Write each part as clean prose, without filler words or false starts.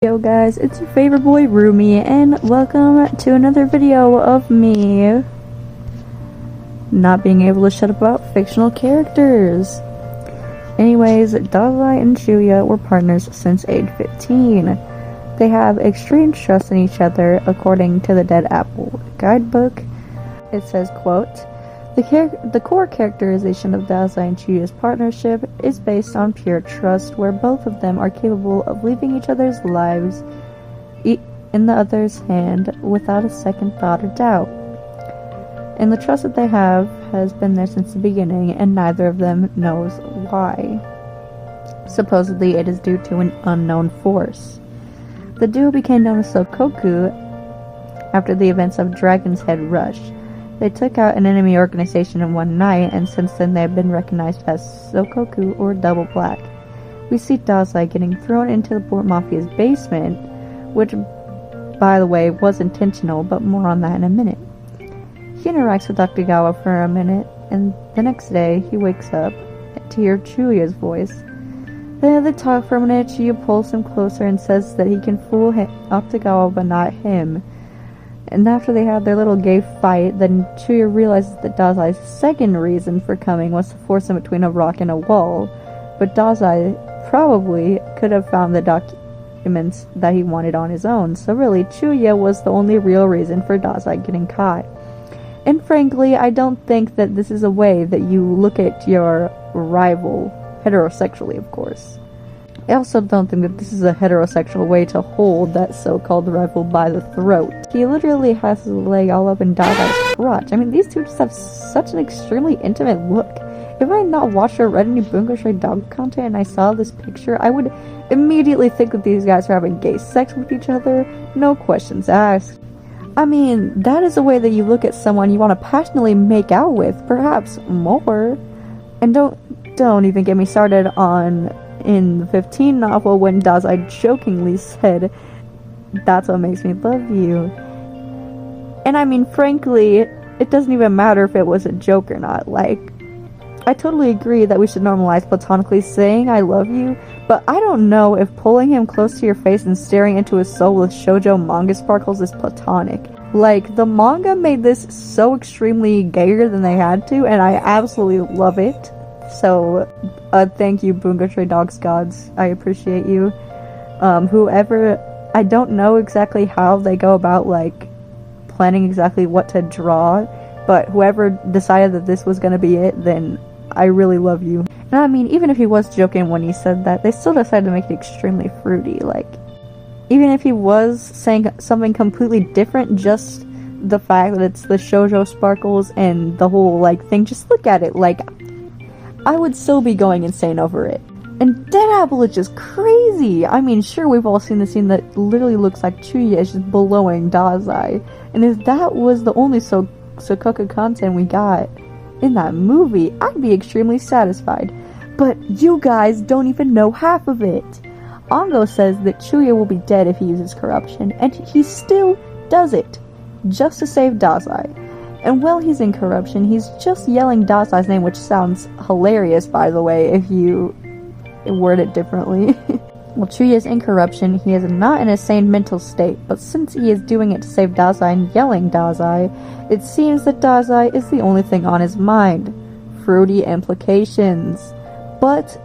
Yo guys, it's your favorite boy Rumi, and welcome to another video of me not being able to shut up about fictional characters. Anyways, Dazai and Chuuya were partners since age 15. They have extreme trust in each other, according to the Dead Apple guidebook. It says, quote, The core characterization of Dazai and Chuuya's partnership is based on pure trust, where both of them are capable of leaving each other's lives in the other's hand without a second thought or doubt. And the trust that they have has been there since the beginning, and neither of them knows why. Supposedly, it is due to an unknown force. The duo became known as Sokoku after the events of Dragon's Head Rush. They took out an enemy organization in one night, and since then they have been recognized as Sokoku or Double Black. We see Dazai getting thrown into the Port Mafia's basement, which, by the way, was intentional, but more on that in a minute. He interacts with Akutagawa for a minute, and the next day he wakes up to hear Chuuya's voice. Then they talk for a minute. Chuuya pulls him closer and says that he can fool Akutagawa but not him. And after they had their little gay fight, then Chuuya realizes that Dazai's second reason for coming was to force him between a rock and a wall. But Dazai probably could have found the documents that he wanted on his own, so really Chuuya was the only real reason for Dazai getting caught. And frankly, I don't think that this is a way that you look at your rival, heterosexually of course. I also don't think that this is a heterosexual way to hold that so-called rival by the throat. He literally has his leg all up in Dazai's crotch. I mean, these two just have such an extremely intimate look. If I had not watched or read any Bungou dog content and I saw this picture, I would immediately think that these guys are having gay sex with each other, no questions asked. I mean, that is a way that you look at someone you want to passionately make out with, perhaps more. And don't even get me started on in the 15 novel when Dazai jokingly said, "That's what makes me love you." And I mean, frankly, it doesn't even matter if it was a joke or not. Like, I totally agree that we should normalize platonically saying "I love you," but I don't know if pulling him close to your face and staring into his soul with Shojo manga sparkles is platonic. Like, the manga made this so extremely gayer than they had to, and I absolutely love it. So, thank you, Bungou Dogs Gods. I appreciate you. Whoever, I don't know exactly how they go about, like, planning exactly what to draw, but whoever decided that this was gonna be it, then I really love you. And I mean, even if he was joking when he said that, they still decided to make it extremely fruity. Like, even if he was saying something completely different, just the fact that it's the shoujo sparkles and the whole, like, thing, just look at it, like, I would still be going insane over it. And Dead Apple is just crazy! I mean, sure, we've all seen the scene that literally looks like Chuuya is just blowing Dazai. And if that was the only Sokoku content we got in that movie, I'd be extremely satisfied. But you guys don't even know half of it! Ongo says that Chuuya will be dead if he uses corruption, and he still does it, just to save Dazai. And while he's in corruption, he's just yelling Dazai's name, which sounds hilarious, by the way, if you word it differently. While Chuuya is in corruption, he is not in a sane mental state, but since he is doing it to save Dazai and yelling Dazai, it seems that Dazai is the only thing on his mind. Fruity implications. But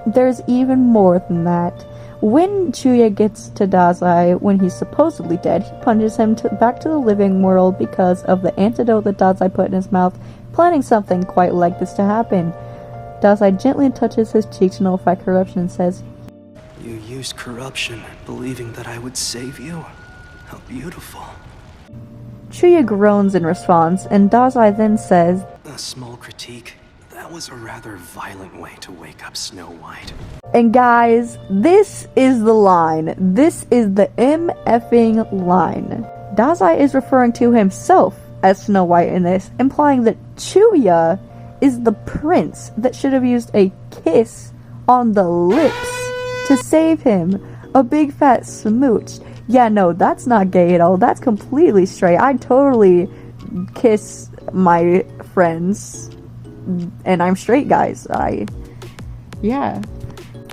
there's even more than that. When Chuuya gets to Dazai, when he's supposedly dead, he punches him back to the living world because of the antidote that Dazai put in his mouth, planning something quite like this to happen. Dazai gently touches his cheek to nullify corruption and says, "You used corruption, believing that I would save you? How beautiful." Chuuya groans in response, and Dazai then says, "A small critique. That was a rather violent way to wake up Snow White." And guys, this is the line. This is the MFing line. Dazai is referring to himself as Snow White in this, implying that Chuuya is the prince that should have used a kiss on the lips to save him. A big fat smooch. Yeah, no, that's not gay at all. That's completely straight. I totally kiss my friends. And I'm straight, guys. Yeah.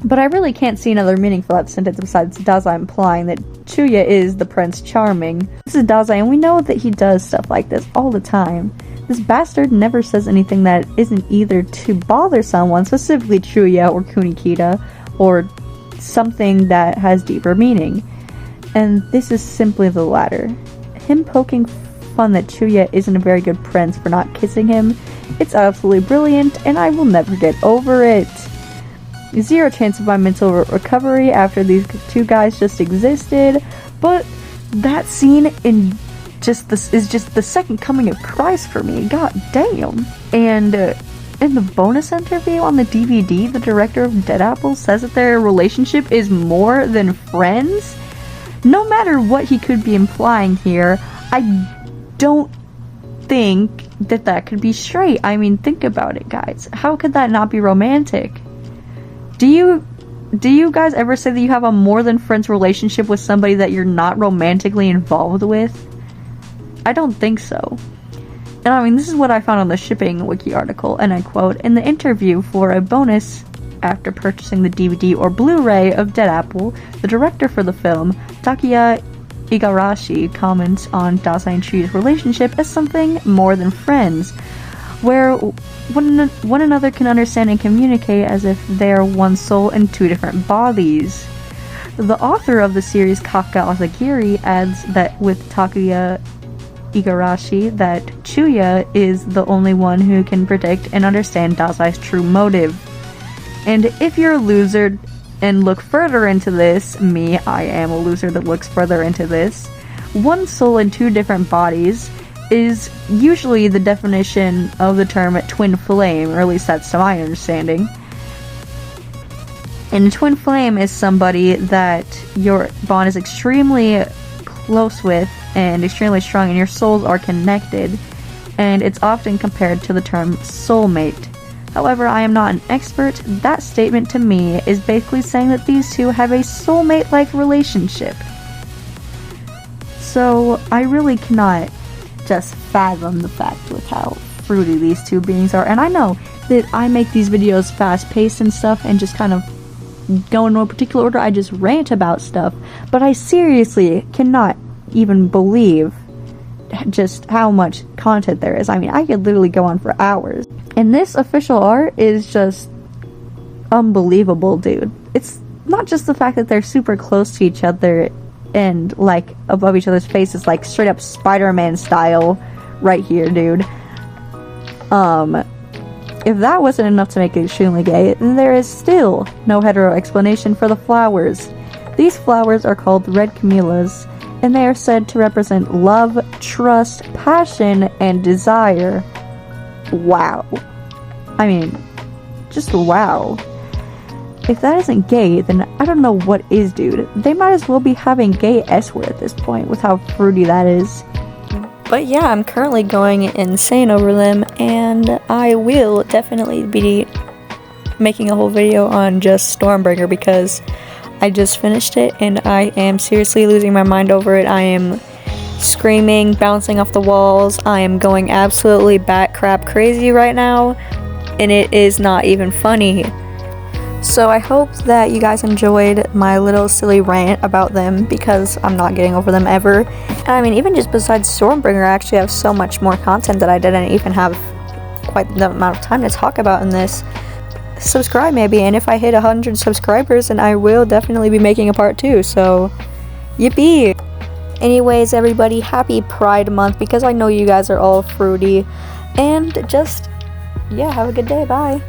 But I really can't see another meaning for that sentence besides Dazai implying that Chuuya is the Prince Charming. This is Dazai, and we know that he does stuff like this all the time. This bastard never says anything that isn't either to bother someone, specifically Chuuya or Kunikita, or something that has deeper meaning. And this is simply the latter. Him poking fun that Chuuya isn't a very good prince for not kissing him, it's absolutely brilliant, and I will never get over it. Zero chance of my mental recovery after these two guys just existed, but that scene is just the second coming of Christ for me. God damn. And in the bonus interview on the DVD, the director of Dead Apple says that their relationship is more than friends. No matter what he could be implying here, I don't think that could be straight. I mean, think about it, guys. How could that not be romantic? Do you guys ever say that you have a more than friends relationship with somebody that you're not romantically involved with? I don't think so. And I mean, this is what I found on the shipping wiki article, and I quote, "In the interview for a bonus after purchasing the DVD or Blu-ray of Dead Apple, the director for the film, Takuya Igarashi, comments on Dazai and Chuuya's relationship as something more than friends, where one another can understand and communicate as if they are one soul in two different bodies." The author of the series, Kafka Asagiri, adds that with Takuya Igarashi, that Chuuya is the only one who can predict and understand Dazai's true motive. And if you're a loser and look further into this, I am a loser that looks further into this, one soul in two different bodies is usually the definition of the term twin flame, or at least that's to my understanding. And a twin flame is somebody that your bond is extremely close with and extremely strong, and your souls are connected, and it's often compared to the term soulmate. However, I am not an expert. That statement to me is basically saying that these two have a soulmate-like relationship. So I really cannot just fathom the fact with how fruity these two beings are. And I know that I make these videos fast-paced and stuff and just kind of go in no particular order. I just rant about stuff, but I seriously cannot even believe just how much content there is. I mean, I could literally go on for hours. And this official art is just unbelievable, dude. It's not just the fact that they're super close to each other and like above each other's faces, like straight up Spider-Man style right here, dude. If that wasn't enough to make it extremely gay, then there is still no hetero explanation for the flowers. These flowers are called red camellias, and they are said to represent love, trust, passion, and desire. Wow. I mean, just wow. If that isn't gay, then I don't know what is, dude. They might as well be having gay S-word at this point with how fruity that is. But yeah, I'm currently going insane over them, and I will definitely be making a whole video on just Stormbringer because I just finished it and I am seriously losing my mind over it. I am screaming, bouncing off the walls. I am going absolutely bat crap crazy right now, and it is not even funny. So I hope that you guys enjoyed my little silly rant about them because I'm not getting over them ever. And I mean, even just besides Stormbringer, I actually have so much more content that I didn't even have quite the amount of time to talk about in this. Subscribe maybe, and if I hit 100 subscribers, then I will definitely be making a part 2, so yippee! Anyways, everybody, happy Pride Month because I know you guys are all fruity, and just, yeah, have a good day, bye!